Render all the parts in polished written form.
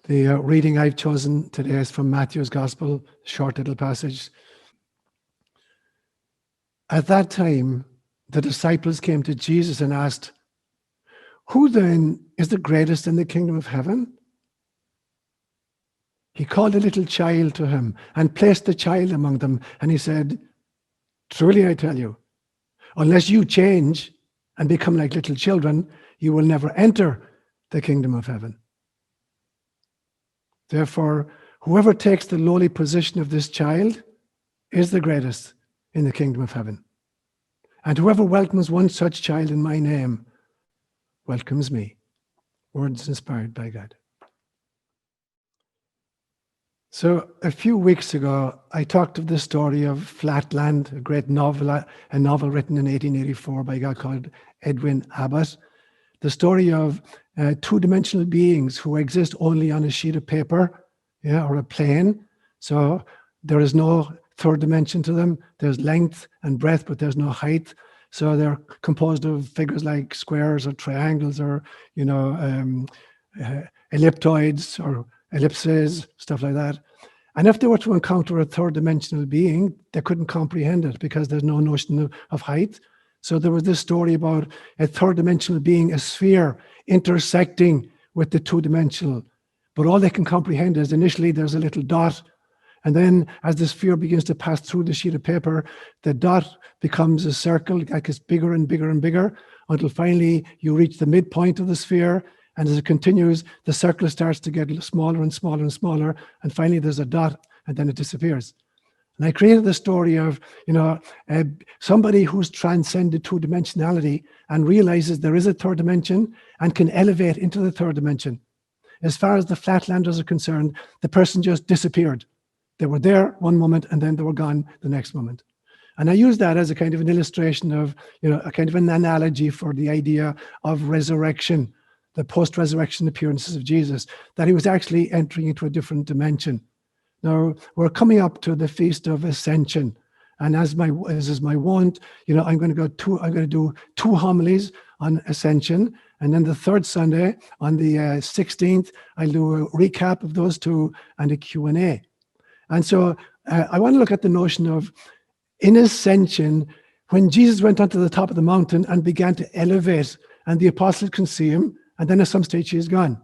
The reading I've chosen today is from Matthew's Gospel, short little passage. At that time, the disciples came to Jesus and asked, "Who then is the greatest in the kingdom of heaven?" He called a little child to him and placed the child among them. And he said, "Truly I tell you, unless you change and become like little children, you will never enter the kingdom of heaven. Therefore, whoever takes the lowly position of this child is the greatest in the kingdom of heaven. And whoever welcomes one such child in my name welcomes me." Words inspired by God. So a few weeks ago, I talked of the story of Flatland, a great novel, a novel written in 1884 by a guy called Edwin Abbott. The story of two-dimensional beings who exist only on a sheet of paper, or a plane. So there is no third dimension to them. There's length and breadth, but there's no height. So they're composed of figures like squares or triangles or, elliptoids or ellipses, stuff like that. And if they were to encounter a third dimensional being, they couldn't comprehend it because there's no notion of height. So there was this story about a third dimensional being, a sphere intersecting with the two-dimensional. But all they can comprehend is initially there's a little dot. And then as the sphere begins to pass through the sheet of paper, the dot becomes a circle, like it's bigger and bigger and bigger, until finally you reach the midpoint of the sphere. And as it continues, the circle starts to get smaller and smaller and smaller. And finally there's a dot and then it disappears. And I created the story of, somebody who's transcended two-dimensionality and realizes there is a third dimension and can elevate into the third dimension. As far as the Flatlanders are concerned, the person just disappeared. They were there one moment and then they were gone the next moment. And I use that as a kind of an illustration of, a kind of an analogy for the idea of resurrection, the post-resurrection appearances of Jesus, that he was actually entering into a different dimension. Now, we're coming up to the Feast of Ascension. And as is my wont, I'm going to do two homilies on Ascension. And then the third Sunday, on the 16th, I'll do a recap of those two and a Q&A. And so I want to look at the notion of, in Ascension, when Jesus went onto the top of the mountain and began to elevate, and the apostles can see him, and then at some stage he is gone.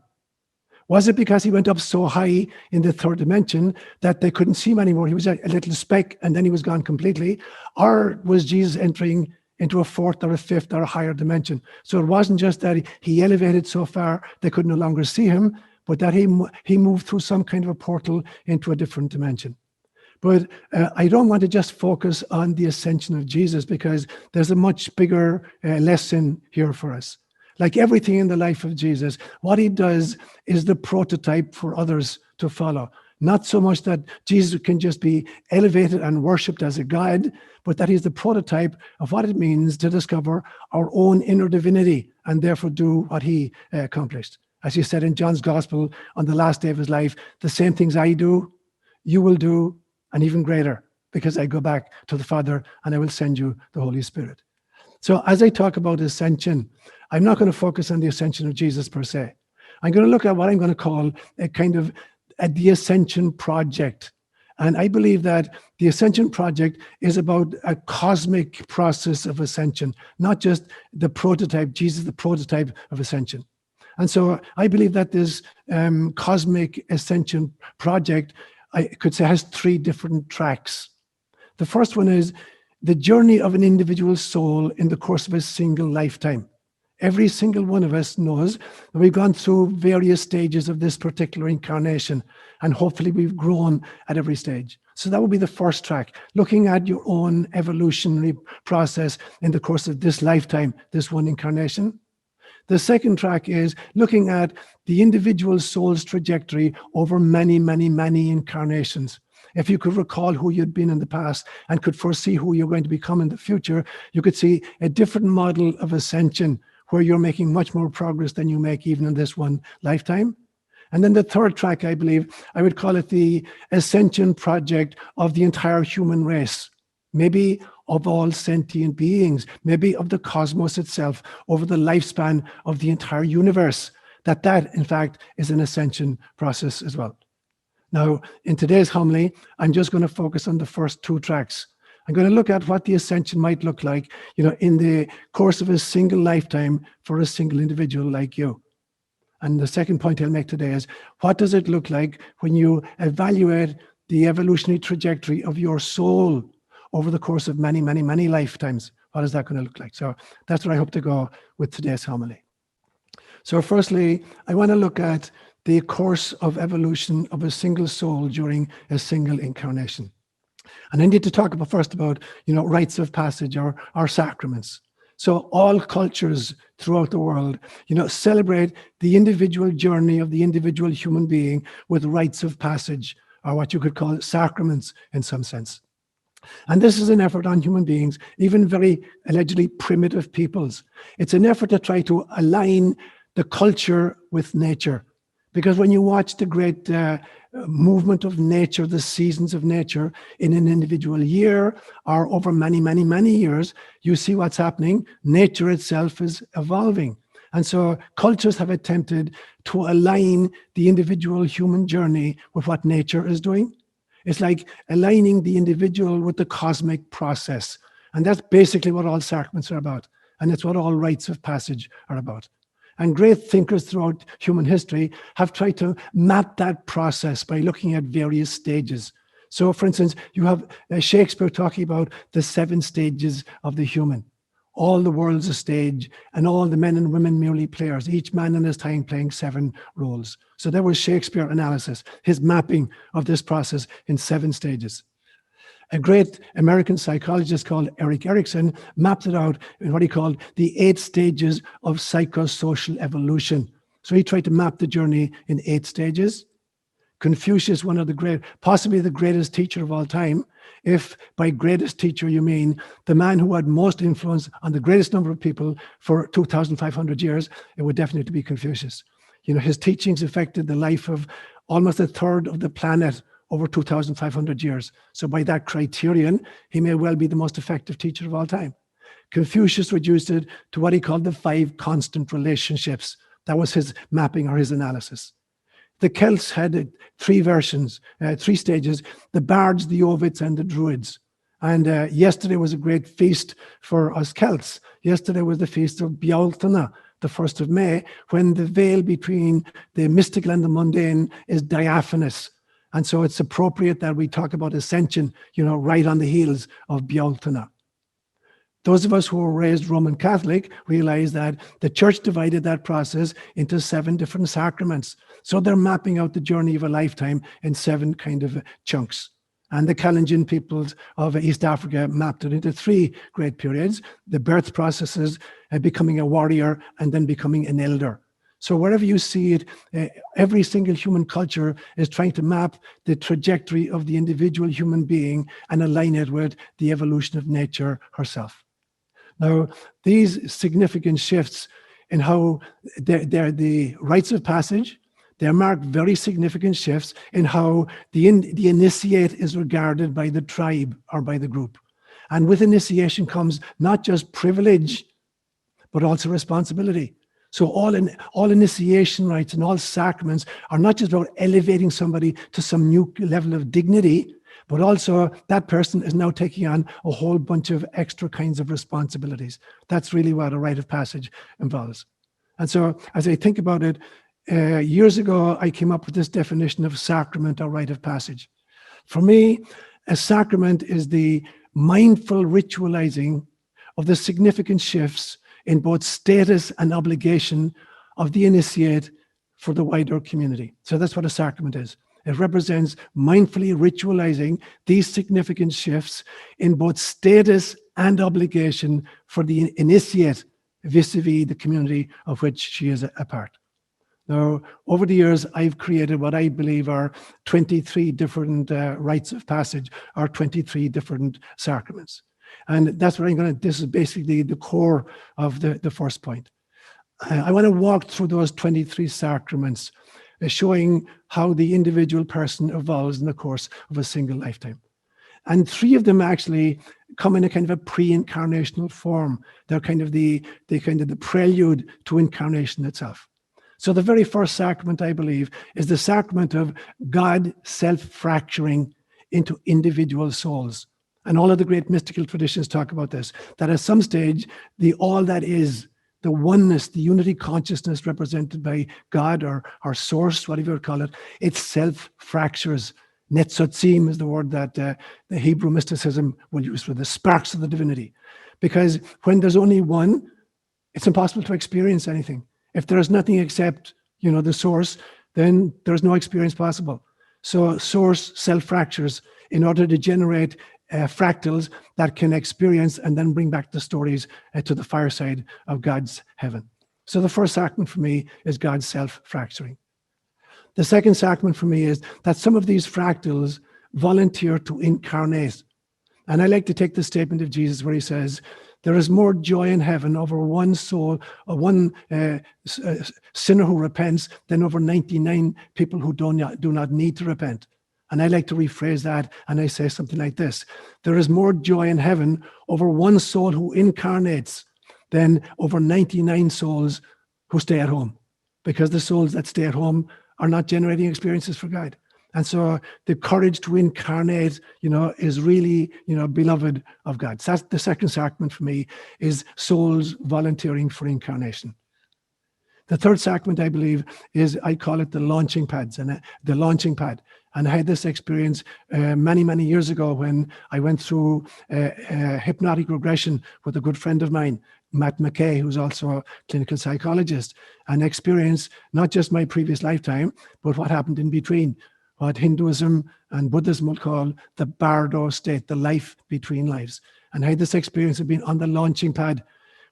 Was it because he went up so high in the third dimension that they couldn't see him anymore? He was a little speck and then he was gone completely. Or was Jesus entering into a fourth or a fifth or a higher dimension? So it wasn't just that he elevated so far they could no longer see him, but that he moved through some kind of a portal into a different dimension. But I don't want to just focus on the ascension of Jesus, because there's a much bigger lesson here for us. Like everything in the life of Jesus, what he does is the prototype for others to follow. Not so much that Jesus can just be elevated and worshipped as a God, but that he's the prototype of what it means to discover our own inner divinity and therefore do what he accomplished. As he said in John's Gospel, on the last day of his life, the same things I do, you will do, and even greater, because I go back to the Father and I will send you the Holy Spirit. So as I talk about ascension, I'm not going to focus on the ascension of Jesus per se. I'm going to look at what I'm going to call a kind of the Ascension Project. And I believe that the Ascension Project is about a cosmic process of ascension, not just the prototype, Jesus, the prototype of ascension. And so I believe that this cosmic ascension project, I could say, has three different tracks. The first one is the journey of an individual soul in the course of a single lifetime. Every single one of us knows that we've gone through various stages of this particular incarnation, and hopefully we've grown at every stage. So that would be the first track, looking at your own evolutionary process in the course of this lifetime, this one incarnation. The second track is looking at the individual soul's trajectory over many, many, many incarnations. If you could recall who you'd been in the past and could foresee who you're going to become in the future, you could see a different model of ascension where you're making much more progress than you make even in this one lifetime. And then the third track, I believe, I would call it the Ascension Project of the entire human race, maybe of all sentient beings, maybe of the cosmos itself over the lifespan of the entire universe. that in fact is an ascension process as well. Now, in today's homily, I'm just going to focus on the first 2 tracks. I'm going to look at what the ascension might look like, in the course of a single lifetime for a single individual like you. And the second point I'll make today is, what does it look like when you evaluate the evolutionary trajectory of your soul over the course of many, many, many lifetimes? What is that going to look like? So that's where I hope to go with today's homily. So firstly, I want to look at the course of evolution of a single soul during a single incarnation. And I need to talk first about, rites of passage or sacraments. So all cultures throughout the world, celebrate the individual journey of the individual human being with rites of passage, or what you could call sacraments in some sense. And this is an effort on human beings, even very allegedly primitive peoples. It's an effort to try to align the culture with nature. Because when you watch the great movement of nature, the seasons of nature in an individual year or over many, many, many years, you see what's happening. Nature itself is evolving. And so cultures have attempted to align the individual human journey with what nature is doing. It's like aligning the individual with the cosmic process. And that's basically what all sacraments are about. And it's what all rites of passage are about. And great thinkers throughout human history have tried to map that process by looking at various stages. So, for instance, you have Shakespeare talking about the 7 stages of the human. All the world's a stage, and all the men and women merely players, each man in his time playing 7 roles. So there was Shakespeare analysis, his mapping of this process in 7 stages. A great American psychologist called Erik Erikson mapped it out in what he called the 8 stages of psychosocial evolution. So he tried to map the journey in 8 stages. Confucius, one of the great, possibly the greatest teacher of all time, if by greatest teacher you mean the man who had most influence on the greatest number of people for 2,500 years, it would definitely be Confucius. His teachings affected the life of almost a third of the planet over 2,500 years. So by that criterion, he may well be the most effective teacher of all time. Confucius reduced it to what he called the 5 constant relationships. That was his mapping or his analysis. The Celts had 3 versions, 3 stages: the bards, the ovids, and the druids. And yesterday was a great feast for us Celts. Yesterday was the feast of Bealtaine, the 1st of May, when the veil between the mystical and the mundane is diaphanous. And so it's appropriate that we talk about Ascension, right on the heels of Bealtaine. Those of us who were raised Roman Catholic realize that the church divided that process into 7 different sacraments. So they're mapping out the journey of a lifetime in 7 kind of chunks. And the Kalenjin peoples of East Africa mapped it into 3 great periods: the birth processes, becoming a warrior, and then becoming an elder. So wherever you see it, every single human culture is trying to map the trajectory of the individual human being and align it with the evolution of nature herself. Now, these significant shifts in how they're the rites of passage, they mark very significant shifts in how the initiate is regarded by the tribe or by the group. And with initiation comes not just privilege, but also responsibility. So all initiation rites and all sacraments are not just about elevating somebody to some new level of dignity, but also that person is now taking on a whole bunch of extra kinds of responsibilities. That's really what a rite of passage involves. And so as I think about it, years ago, I came up with this definition of sacrament or rite of passage. For me, a sacrament is the mindful ritualizing of the significant shifts in both status and obligation of the initiate for the wider community. So that's what a sacrament is. It represents mindfully ritualizing these significant shifts in both status and obligation for the initiate vis-a-vis the community of which she is a part. Now, over the years, I've created what I believe are 23 different rites of passage, or 23 different sacraments. And that's what I'm going to, this is basically the core of the first point. I want to walk through those 23 sacraments, showing how the individual person evolves in the course of a single lifetime. And 3 of them actually come in a kind of a pre-incarnational form. They're kind of the prelude to incarnation itself. So the very first sacrament, I believe, is the sacrament of God self-fracturing into individual souls. And all of the great mystical traditions talk about this, that at some stage, the all that is, the oneness, the unity consciousness represented by God or source, whatever you call it, it self-fractures. Netzotzim is the word that the Hebrew mysticism will use for the sparks of the divinity. Because when there's only one, it's impossible to experience anything. If there is nothing except, the source, then there's no experience possible. So source self-fractures in order to generate fractals that can experience and then bring back the stories to the fireside of God's heaven. So the first sacrament for me is God's self-fracturing. The second sacrament for me is that some of these fractals volunteer to incarnate. And I like to take the statement of Jesus where he says, there is more joy in heaven over one soul, one sinner who repents than over 99 people who do not need to repent. And I like to rephrase that, and I say something like this. There is more joy in heaven over one soul who incarnates than over 99 souls who stay at home. Because the souls that stay at home are not generating experiences for God. And so the courage to incarnate, is really, beloved of God. So that's the second sacrament for me, is souls volunteering for incarnation. The third sacrament, I believe, is, I call it the launching pads, and the launching pad. And I had this experience many, many years ago when I went through hypnotic regression with a good friend of mine, Matt McKay, who's also a clinical psychologist, and experienced not just my previous lifetime, but what happened in between, what Hinduism and Buddhism will call the bardo state, the life between lives. And I had this experience of being on the launching pad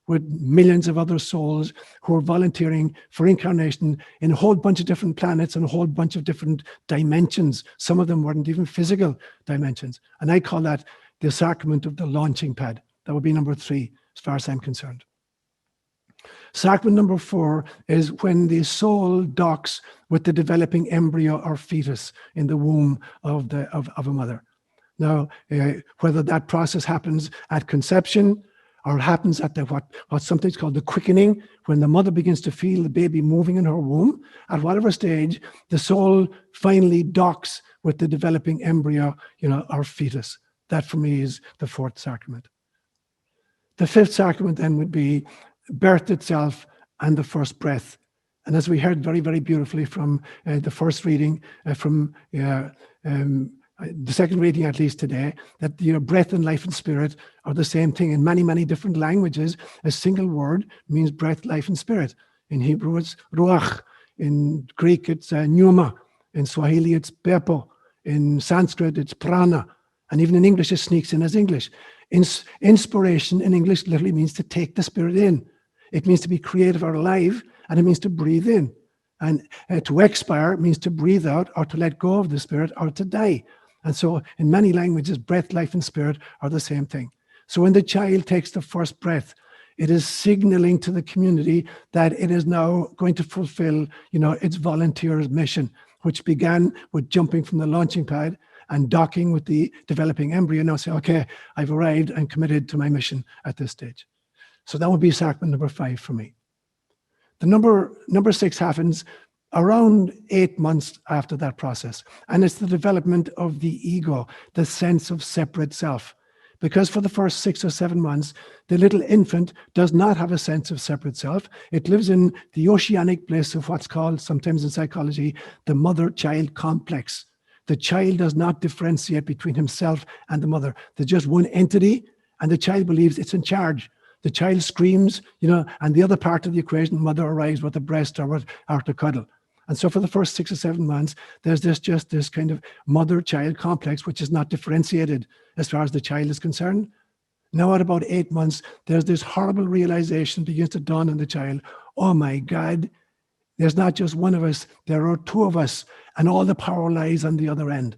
with millions of other souls who are volunteering for incarnation in a whole bunch of different planets and a whole bunch of different dimensions. Some of them weren't even physical dimensions. And I call that the sacrament of the launching pad. That would be number 3, as far as I'm concerned. Sacrament number 4 is when the soul docks with the developing embryo or fetus in the womb of a mother. Now, whether that process happens at conception or happens at what sometimes called the quickening, when the mother begins to feel the baby moving in her womb, at whatever stage, the soul finally docks with the developing embryo, or fetus. That for me is the 4th sacrament. The 5th sacrament then would be birth itself and the first breath. And as we heard very, very beautifully from the first reading, from the second reading at least today, that breath and life and spirit are the same thing. In many, many different languages, a single word means breath, life and spirit. In Hebrew, it's ruach. In Greek, it's pneuma. In Swahili, it's pepo. In Sanskrit, it's prana. And even in English, it sneaks in as English. Inspiration in English literally means to take the spirit in. It means to be creative or alive, and it means to breathe in. And to expire means to breathe out or to let go of the spirit or to die. And so in many languages, breath, life, and spirit are the same thing. So when the child takes the first breath, it is signaling to the community that it is now going to fulfill, its volunteer mission, which began with jumping from the launching pad and docking with the developing embryo. Now say, okay, I've arrived and committed to my mission at this stage. So that would be sacrament number 5 for me. The number 6 happens around 8 months after that process. And it's the development of the ego, the sense of separate self. Because for the first 6 or 7 months, the little infant does not have a sense of separate self. It lives in the oceanic bliss of what's called, sometimes in psychology, the mother-child complex. The child does not differentiate between himself and the mother. There's just one entity, and the child believes it's in charge. The child screams, and the other part of the equation, mother arrives with a breast or to cuddle. And so for the first 6 or 7 months, there's just this kind of mother-child complex, which is not differentiated as far as the child is concerned. Now at about 8 months, there's this horrible realization begins to dawn on the child. Oh my God, there's not just one of us, there are 2 of us, and all the power lies on the other end.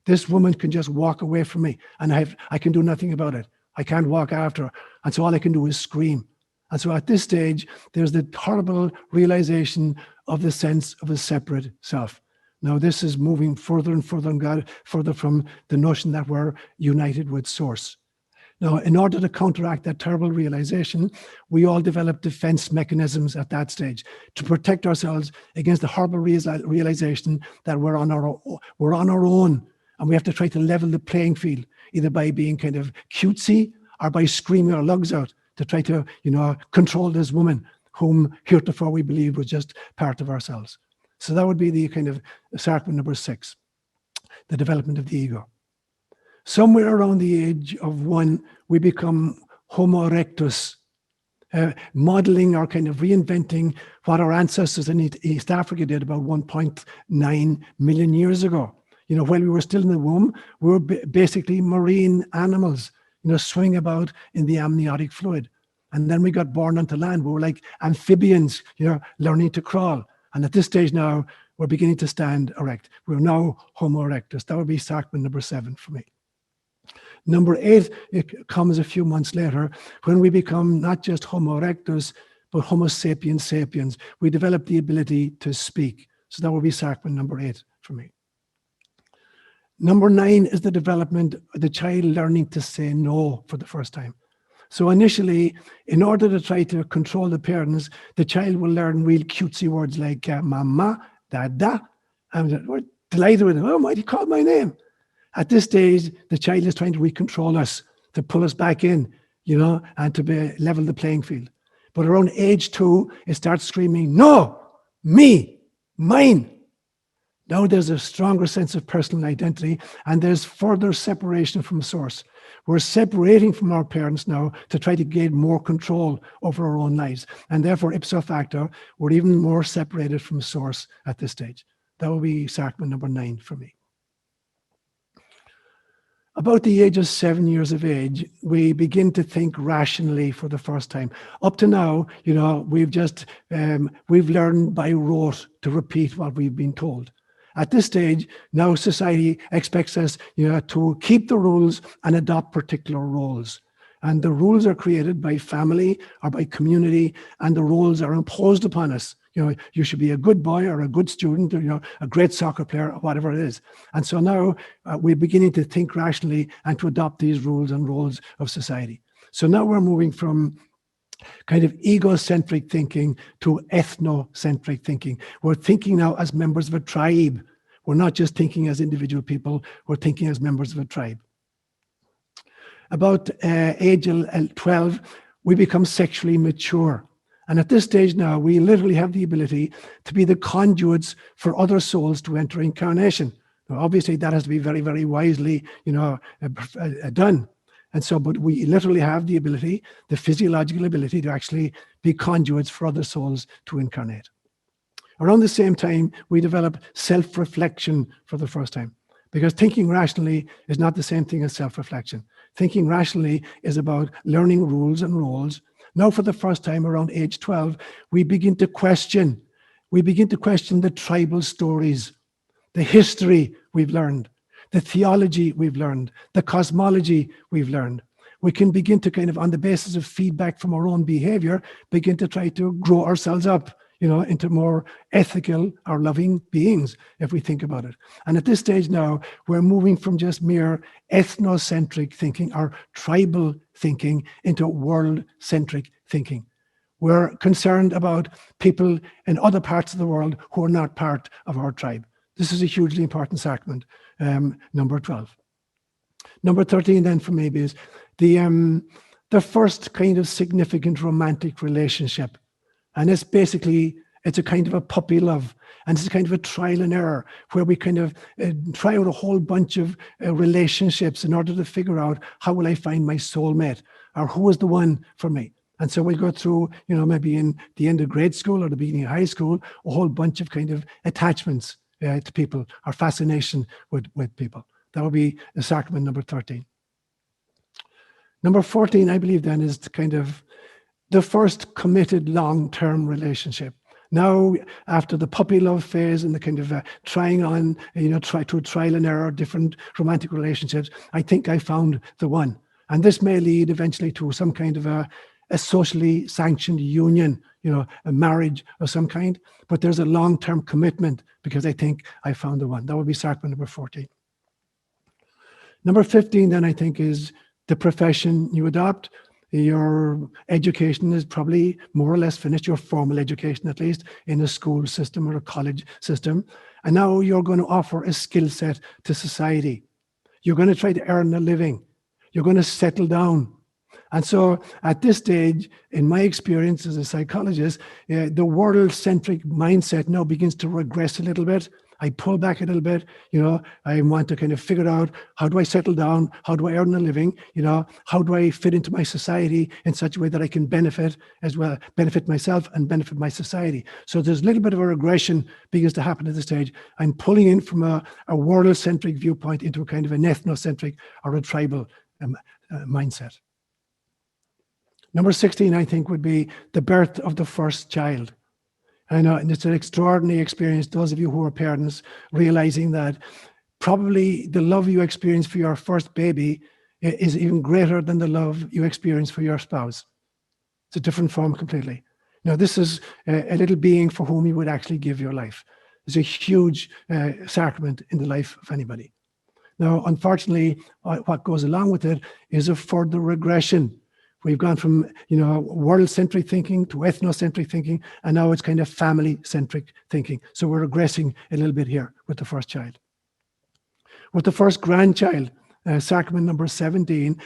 This woman can just walk away from me, and I can do nothing about it. I can't walk after her. And so all I can do is scream. And so at this stage, there's the horrible realization of the sense of a separate self. Now, this is moving further and further on God, further from the notion that we're united with Source. Now, in order to counteract that terrible realization, we all developed defense mechanisms at that stage to protect ourselves against the horrible realization that we're on our own, and we have to try to level the playing field, either by being kind of cutesy or by screaming our lugs out to try to, control this woman whom heretofore we believed was just part of ourselves. So that would be the kind of sacrament number 6, the development of the ego. Somewhere around the age of 1, we become Homo erectus, modeling or kind of reinventing what our ancestors in East Africa did about 1.9 million years ago. While we were still in the womb, we were basically marine animals, swimming about in the amniotic fluid. And then we got born onto land. We were like amphibians, learning to crawl. And at this stage now, we're beginning to stand erect. We're now Homo erectus. That would be sacrament number 7 for me. Number 8, it comes a few months later when we become not just Homo erectus, but Homo sapiens sapiens. We develop the ability to speak. So that would be sacrament number 8 for me. Number 9 is the development of the child learning to say no for the first time. So initially, in order to try to control the parents, the child will learn real cutesy words like mama, dada. And we're delighted with it. Oh, might he call my name? At this stage, the child is trying to recontrol us, to pull us back in, and to level the playing field. But around age 2, it starts screaming, no, me, mine. Now there's a stronger sense of personal identity, and there's further separation from source. We're separating from our parents now to try to gain more control over our own lives. And therefore, ipso facto, we're even more separated from source at this stage. That will be sacrament number 9 for me. About the age of 7 years of age, we begin to think rationally for the first time. Up to now, we've learned by rote to repeat what we've been told. At this stage, now society expects us, to keep the rules and adopt particular roles. And the rules are created by family or by community, and the roles are imposed upon us. You should be a good boy or a good student, or, a great soccer player, or whatever it is. And so now we're beginning to think rationally and to adopt these rules and roles of society. So now we're moving from kind of egocentric thinking to ethnocentric thinking. We're thinking now as members of a tribe. We're not just thinking as individual people, we're thinking as members of a tribe. About age 12, we become sexually mature. And at this stage now, we literally have the ability to be the conduits for other souls to enter incarnation. Now, obviously, that has to be very, very wisely, done. And so, but we literally have the ability, the physiological ability to actually be conduits for other souls to incarnate. Around the same time, we develop self-reflection for the first time. Because thinking rationally is not the same thing as self-reflection. Thinking rationally is about learning rules and roles. Now, for the first time around age 12, we begin to question. We begin to question the tribal stories, the history we've learned, the theology we've learned, the cosmology we've learned. We can begin to kind of, on the basis of feedback from our own behavior, begin to try to grow ourselves up, into more ethical or loving beings, if we think about it. And at this stage now, we're moving from just mere ethnocentric thinking or tribal thinking into world-centric thinking. We're concerned about people in other parts of the world who are not part of our tribe. This is a hugely important sacrament, number 12. Number 13 then for me is the first kind of significant romantic relationship. And it's a kind of a puppy love. And it's a kind of a trial and error where we kind of try out a whole bunch of relationships in order to figure out how will I find my soulmate or who is the one for me. And so we'll go through, maybe in the end of grade school or the beginning of high school, a whole bunch of kind of attachments to people or fascination with people. That would be the sacrament number 13. Number 14, I believe then, is kind of the first committed long-term relationship. Now, after the puppy love phase and the kind of trying on, try to trial and error, different romantic relationships, I think I found the one. And this may lead eventually to some kind of a socially sanctioned union, a marriage of some kind. But there's a long-term commitment because I think I found the one. That would be sacrament number 14. Number 15 then I think is the profession you adopt, your education is probably more or less finished, your formal education at least, in a school system or a college system. And now you're going to offer a skill set to society. You're going to try to earn a living. You're going to settle down. And so at this stage, in my experience as a psychologist, the world-centric mindset now begins to regress a little bit. I pull back a little bit, I want to kind of figure out, how do I settle down? How do I earn a living? How do I fit into my society in such a way that I can benefit as well, benefit myself and benefit my society? So there's a little bit of a regression begins to happen at this stage. I'm pulling in from a world-centric viewpoint into a kind of an ethnocentric or a tribal mindset. Number 16, I think, would be the birth of the first child. I know, and it's an extraordinary experience, those of you who are parents, realizing that probably the love you experience for your first baby is even greater than the love you experience for your spouse. It's a different form completely. Now, this is a little being for whom you would actually give your life. It's a huge sacrament in the life of anybody. Now, unfortunately, what goes along with it is a further regression. We've gone from, world-centric thinking to ethnocentric thinking, and now it's kind of family-centric thinking. So we're regressing a little bit here with the first child. With the first grandchild, sacrament number 17,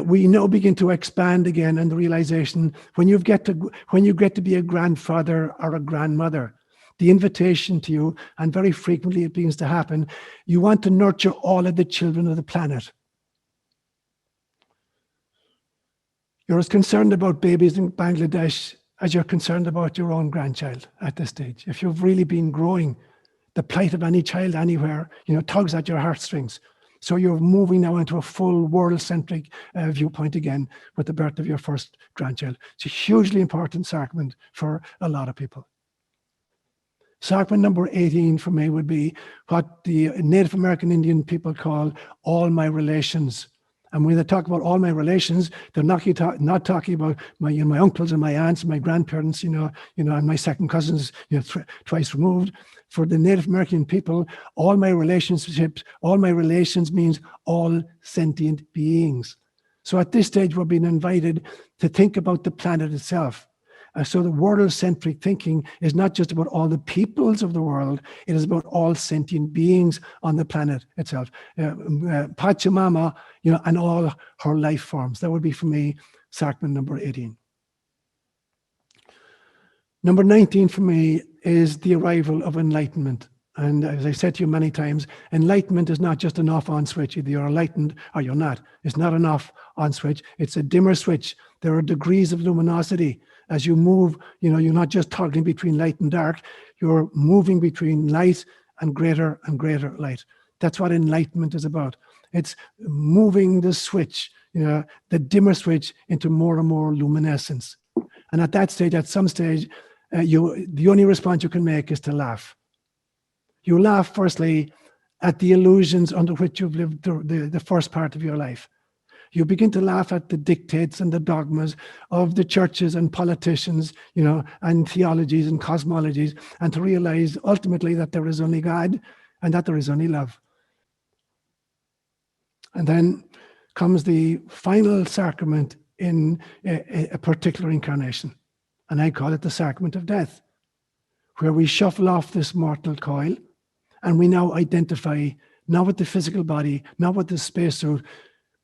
we now begin to expand again, and the realization when you get to be a grandfather or a grandmother, the invitation to you, and very frequently it begins to happen, you want to nurture all of the children of the planet. You're as concerned about babies in Bangladesh as you're concerned about your own grandchild at this stage. If you've really been growing, the plight of any child anywhere, tugs at your heartstrings. So you're moving now into a full world-centric viewpoint again with the birth of your first grandchild. It's a hugely important sacrament for a lot of people. Sacrament number 18 for me would be what the Native American Indian people call all my relations. And when they talk about all my relations, they're not talking about my uncles and my aunts and my grandparents, and my second cousins, twice removed. For the Native American people, all my relationships, all my relations means all sentient beings. So at this stage, we're being invited to think about the planet itself. So the world-centric thinking is not just about all the peoples of the world, it is about all sentient beings on the planet itself. Pachamama, and all her life forms. That would be for me, sacrament number 18. Number 19 for me is the arrival of enlightenment. And as I said to you many times, enlightenment is not just an off-on switch. Either you're enlightened or you're not. It's not an off-on switch. It's a dimmer switch. There are degrees of luminosity. As you move, you're not just toggling between light and dark. You're moving between light and greater light. That's what enlightenment is about. It's moving the switch, the dimmer switch into more and more luminescence. And at that stage, at some stage, the only response you can make is to laugh. You laugh, firstly, at the illusions under which you've lived the first part of your life. You begin to laugh at the dictates and the dogmas of the churches and politicians, and theologies and cosmologies, and to realize ultimately that there is only God and that there is only love. And then comes the final sacrament in a particular incarnation. And I call it the Sacrament of Death, where we shuffle off this mortal coil and we now identify not with the physical body, not with the spacesuit,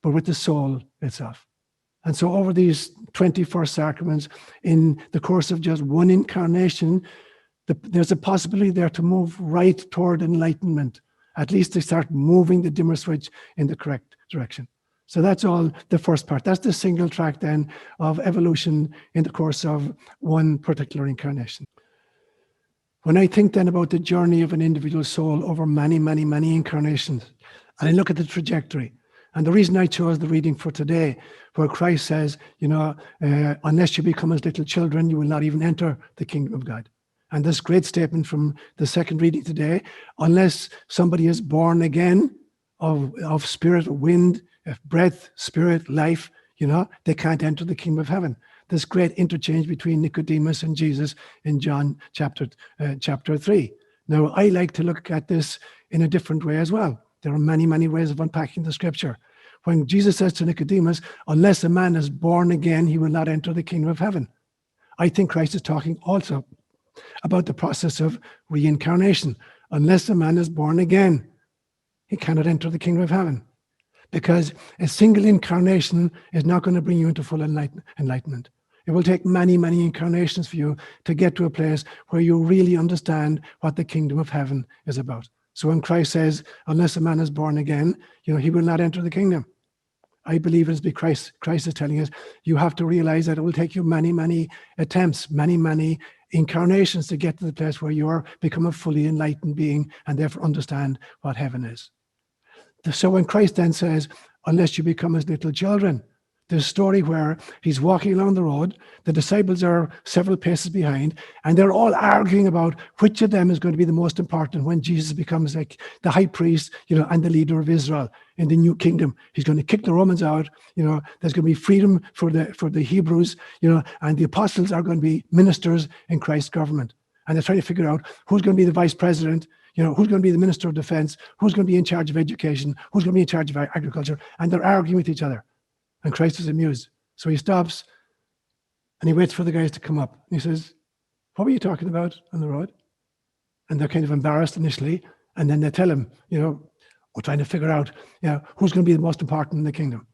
but with the soul itself. And so over these 24 sacraments, in the course of just one incarnation, there's a possibility there to move right toward enlightenment, at least to start moving the dimmer switch in the correct direction. So that's all the first part. That's the single track then of evolution in the course of one particular incarnation. When I think then about the journey of an individual soul over many, many, many incarnations, and I look at the trajectory, and the reason I chose the reading for today, where Christ says, unless you become as little children, you will not even enter the kingdom of God. And this great statement from the second reading today, unless somebody is born again of spirit, wind, breath, spirit, life, they can't enter the kingdom of heaven. This great interchange between Nicodemus and Jesus in John chapter 3. Now, I like to look at this in a different way as well. There are many, many ways of unpacking the scripture. When Jesus says to Nicodemus, unless a man is born again, he will not enter the kingdom of heaven. I think Christ is talking also about the process of reincarnation. Unless a man is born again, he cannot enter the kingdom of heaven. Because a single incarnation is not going to bring you into full enlightenment. It will take many, many incarnations for you to get to a place where you really understand what the kingdom of heaven is about. So when Christ says, unless a man is born again, he will not enter the kingdom. I believe it's because Christ is telling us, you have to realize that it will take you many, many attempts, many, many incarnations to get to the place where you become a fully enlightened being and therefore understand what heaven is. So when Christ then says, unless you become as little children, there's a story where he's walking along the road, the disciples are several paces behind, and they're all arguing about which of them is going to be the most important when Jesus becomes like the high priest, and the leader of Israel in the new kingdom. He's going to kick the Romans out, there's going to be freedom for the Hebrews, and the apostles are going to be ministers in Christ's government. And they're trying to figure out who's going to be the vice president, who's going to be the minister of defense, who's going to be in charge of education, who's going to be in charge of agriculture, and they're arguing with each other. And Christ is amused. So he stops and he waits for the guys to come up. And he says, what were you talking about on the road? And they're kind of embarrassed initially. And then they tell him, we're trying to figure out, who's going to be the most important in the kingdom.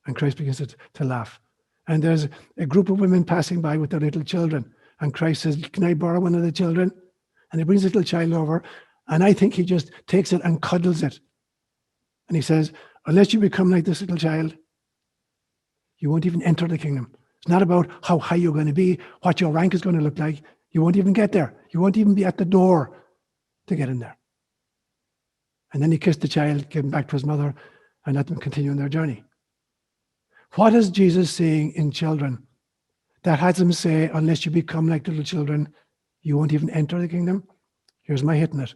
And Christ begins to laugh. And there's a group of women passing by with their little children. And Christ says, can I borrow one of the children? And he brings the little child over. And I think he just takes it and cuddles it. And he says, unless you become like this little child, you won't even enter the kingdom. It's not about how high you're going to be, what your rank is going to look like. You won't even get there. You won't even be at the door to get in there. And then he kissed the child, gave him back to his mother, and let them continue on their journey. What is Jesus saying in children that has him say, unless you become like little children, you won't even enter the kingdom? Here's my hitting it.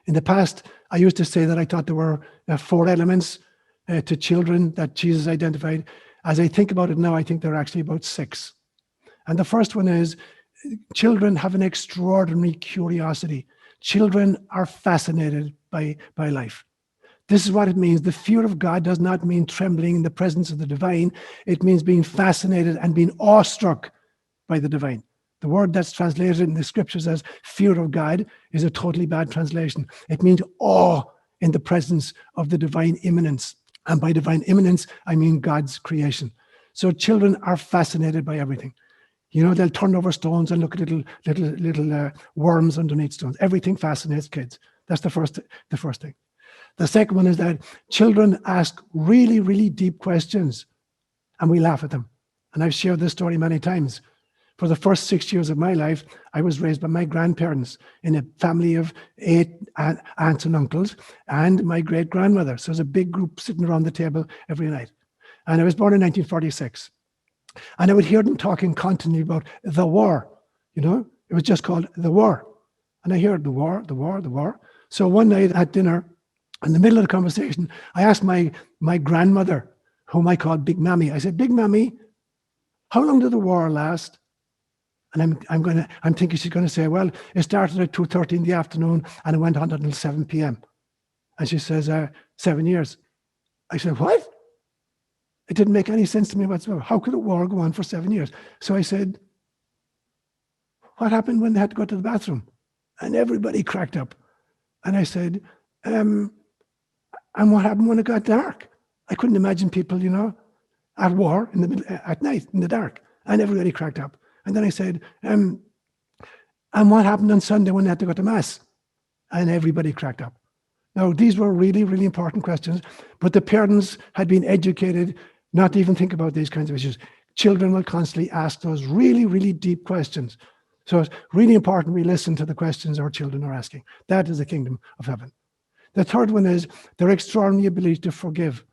In the past, I used to say that I thought there were 4 elements to children that Jesus identified. As I think about it now, I think there are actually about 6. And the first one is children have an extraordinary curiosity. Children are fascinated by life. This is what it means. The fear of God does not mean trembling in the presence of the divine. It means being fascinated and being awestruck by the divine. The word that's translated in the scriptures as fear of God is a totally bad translation. It means awe in the presence of the divine immanence. And by divine immanence, I mean God's creation. So children are fascinated by everything. They'll turn over stones and look at little worms underneath stones. Everything fascinates kids. That's the first thing. The second one is that children ask really, really deep questions, and we laugh at them. And I've shared this story many times. For the first 6 years of my life, I was raised by my grandparents in a family of 8 aunts and uncles and my great-grandmother. So there's a big group sitting around the table every night. And I was born in 1946. And I would hear them talking constantly about the war. It was just called the war. And I heard the war, the war, the war. So one night at dinner, in the middle of the conversation, I asked my grandmother, whom I called Big Mammy. I said, Big Mammy, how long did the war last? And I'm thinking she's going to say, well, it started at 2:30 in the afternoon and it went on until 7 p.m. And she says, 7 years. I said, what? It didn't make any sense to me whatsoever. How could a war go on for 7 years? So I said, what happened when they had to go to the bathroom? And everybody cracked up. And I said, and what happened when it got dark? I couldn't imagine people, at war in the middle, at night in the dark. And everybody cracked up. And then I said, and what happened on Sunday when they had to go to Mass? And everybody cracked up. Now, these were really, really important questions, but the parents had been educated not to even think about these kinds of issues. Children will constantly ask those really, really deep questions. So it's really important we listen to the questions our children are asking. That is the kingdom of heaven. The third one is their extraordinary ability to forgive.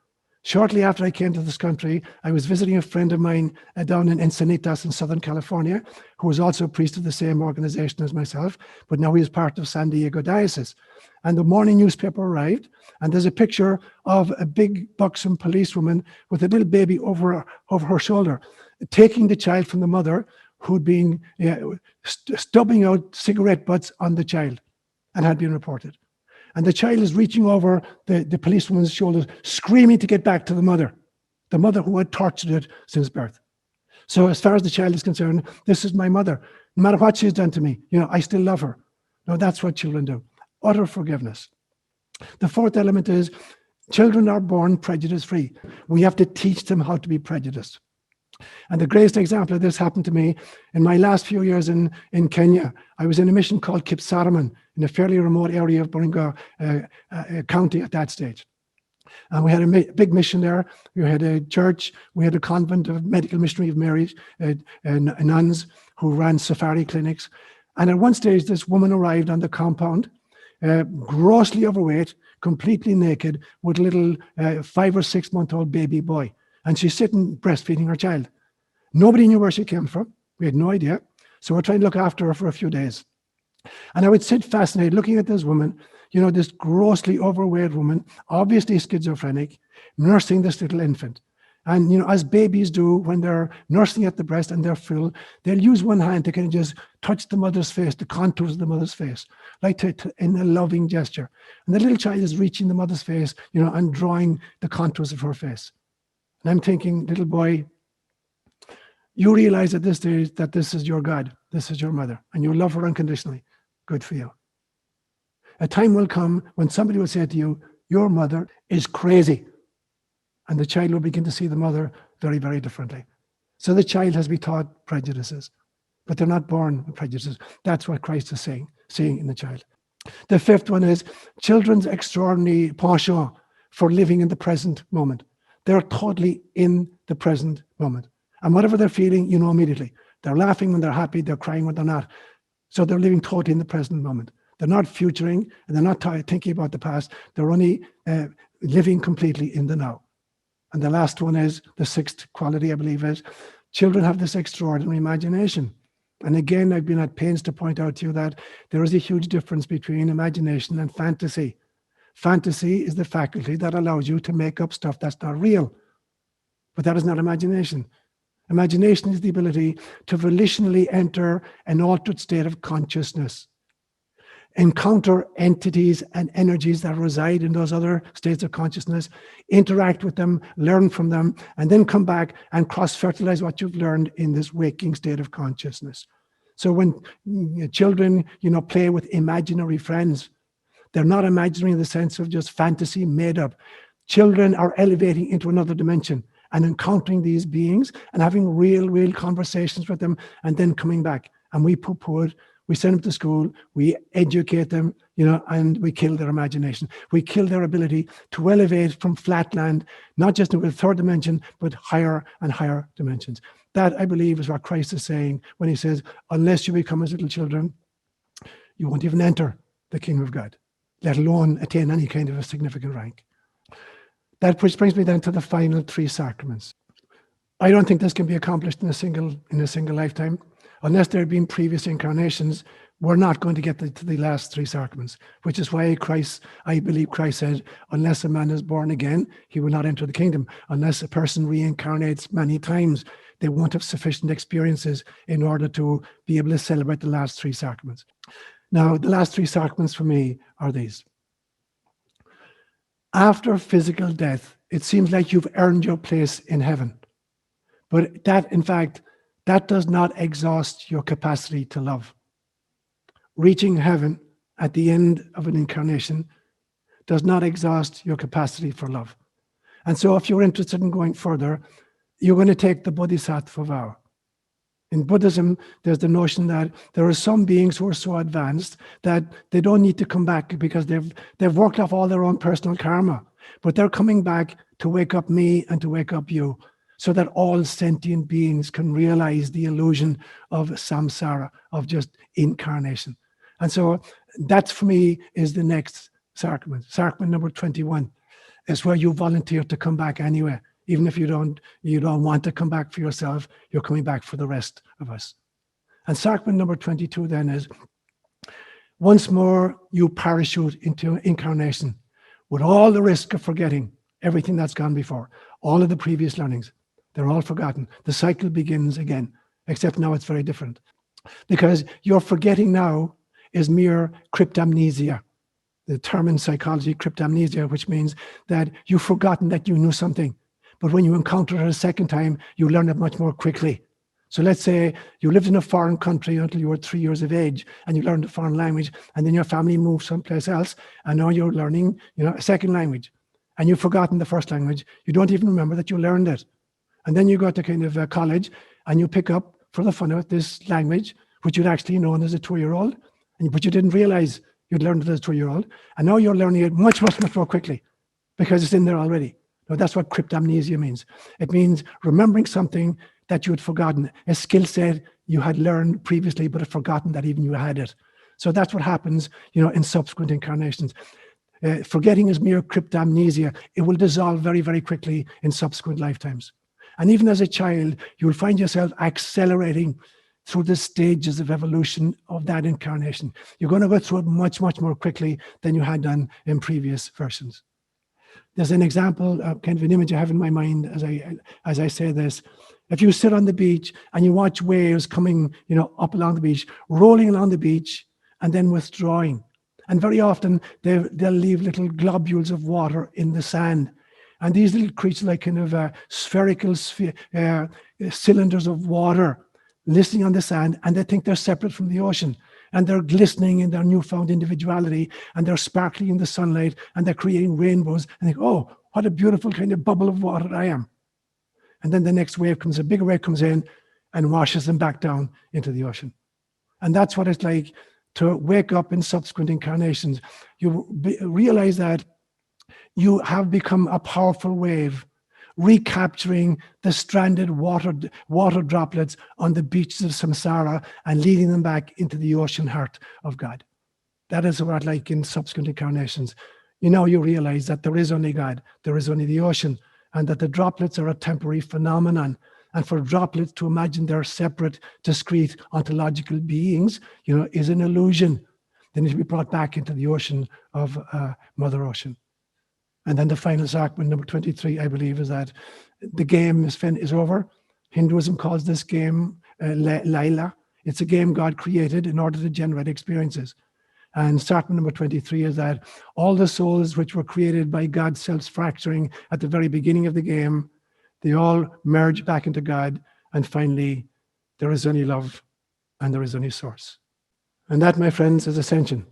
Shortly after I came to this country, I was visiting a friend of mine down in Encinitas in Southern California, who was also a priest of the same organization as myself, but now he is part of San Diego Diocese. And the morning newspaper arrived, and there's a picture of a big buxom policewoman with a little baby over her shoulder, taking the child from the mother who'd been stubbing out cigarette butts on the child and had been reported. And the child is reaching over the policewoman's shoulders, screaming to get back to the mother who had tortured it since birth. So as far as the child is concerned, this is my mother. No matter what she's done to me, I still love her. No, that's what children do. Utter forgiveness. The fourth element is children are born prejudice-free. We have to teach them how to be prejudiced. And the greatest example of this happened to me in my last few years in Kenya. I was in a mission called Kipsaraman in a fairly remote area of Baringo County at that stage. And we had a big mission there. We had a church, we had a convent of medical missionary of Mary's, nuns who ran safari clinics. And at one stage, this woman arrived on the compound, grossly overweight, completely naked, with a little 5 or 6 month old baby boy. And she's sitting breastfeeding her child. Nobody knew where she came from. We had no idea. So we're trying to look after her for a few days. And I would sit fascinated looking at this woman, this grossly overweight woman, obviously schizophrenic, nursing this little infant. And, as babies do when they're nursing at the breast and they're full, they'll use one hand to kind of just touch the mother's face, the contours of the mother's face, like in a loving gesture. And the little child is reaching the mother's face, and drawing the contours of her face. And I'm thinking, little boy, you realize at this stage that this is your God, this is your mother, and you love her unconditionally. Good for you. A time will come when somebody will say to you, your mother is crazy. And the child will begin to see the mother very, very differently. So the child has been taught prejudices, but they're not born with prejudices. That's what Christ is seeing in the child. The fifth one is children's extraordinary penchant for living in the present moment. They're totally in the present moment. And whatever they're feeling, immediately. They're laughing when they're happy, they're crying when they're not. So they're living totally in the present moment. They're not futuring, and they're not thinking about the past. They're only living completely in the now. And the last one is, the sixth quality, I believe, is children have this extraordinary imagination. And again, I've been at pains to point out to you that there is a huge difference between imagination and fantasy. Fantasy is the faculty that allows you to make up stuff that's not real. But that is not imagination. Imagination is the ability to volitionally enter an altered state of consciousness, encounter entities and energies that reside in those other states of consciousness, interact with them, learn from them, and then come back and cross-fertilize what you've learned in this waking state of consciousness. So when children, play with imaginary friends, they're not imaginary in the sense of just fantasy made up. Children are elevating into another dimension and encountering these beings and having real conversations with them, and then coming back. And we poo-poo it. We send them to school, we educate them, and we kill their imagination. We kill their ability to elevate from flatland, not just into the third dimension, but higher and higher dimensions. That, I believe, is what Christ is saying when he says, unless you become as little children, you won't even enter the kingdom of God, let alone attain any kind of a significant rank. That which brings me then to the final three sacraments. I don't think this can be accomplished in a single lifetime. Unless there have been previous incarnations, we're not going to get to the last three sacraments, which is why I believe Christ said, unless a man is born again, he will not enter the kingdom. Unless a person reincarnates many times, they won't have sufficient experiences in order to be able to celebrate the last three sacraments. Now, the last three sacraments for me are these. After physical death, it seems like you've earned your place in heaven. But that, in fact, that does not exhaust your capacity to love. Reaching heaven at the end of an incarnation does not exhaust your capacity for love. And so if you're interested in going further, you're going to take the Bodhisattva vow. In Buddhism, there's the notion that there are some beings who are so advanced that they don't need to come back because they've worked off all their own personal karma, but they're coming back to wake up me and to wake up you, so that all sentient beings can realize the illusion of samsara, of just incarnation. And so that, for me, is the next sacrament. Sacrament number 21 is where you volunteer to come back anyway. Even if you don't want to come back for yourself, you're coming back for the rest of us. And sacrament number 22 then is, once more you parachute into incarnation with all the risk of forgetting everything that's gone before, all of the previous learnings. They're all forgotten. The cycle begins again, except now it's very different. Because your forgetting now is mere crypt amnesia. the term in psychology, crypt amnesia, which means that you've forgotten that you knew something. But when you encounter it a second time, you learn it much more quickly. So let's say you lived in a foreign country until you were 3 years of age and you learned a foreign language, and then your family moved someplace else and now you're learning, a second language, and you've forgotten the first language. You don't even remember that you learned it. And then you go to kind of college and you pick up, for the fun of it, this language, which you'd actually known as a 2-year-old, but you didn't realize you'd learned it as a 2-year-old. And now you're learning it much, much, much more quickly because it's in there already. Now, that's what crypt amnesia means. It means remembering something that you had forgotten, a skill set you had learned previously, but had forgotten that even you had it. So that's what happens, in subsequent incarnations. Forgetting is mere crypt amnesia. It will dissolve very, very quickly in subsequent lifetimes. And even as a child, you will find yourself accelerating through the stages of evolution of that incarnation. You're going to go through it much, much more quickly than you had done in previous versions. There's an example, kind of an image I have in my mind as I say this. If you sit on the beach and you watch waves coming, up along the beach, rolling along the beach, and then withdrawing. And very often they'll leave little globules of water in the sand. And these little creatures, like kind of spherical cylinders of water, listening on the sand, and they think they're separate from the ocean. And they're glistening in their newfound individuality, and they're sparkling in the sunlight, and they're creating rainbows. And they go, oh, what a beautiful kind of bubble of water I am. And then the next wave comes, a bigger wave comes in and washes them back down into the ocean. And that's what it's like to wake up in subsequent incarnations. You realize that you have become a powerful wave, recapturing the stranded water droplets on the beaches of samsara and leading them back into the ocean heart of God. That is what, like in subsequent incarnations, you realize that there is only God, there is only the ocean, and that the droplets are a temporary phenomenon. And for droplets to imagine they're separate, discrete, ontological beings, is an illusion. They need to be brought back into the ocean of Mother Ocean. And then the final sacrament, number 23, I believe, is that the game is over. Hinduism calls this game Lila. It's a game God created in order to generate experiences. And sacrament number 23 is that all the souls which were created by God's self-fracturing at the very beginning of the game, they all merge back into God. And finally, there is only love and there is only source. And that, my friends, is Ascension.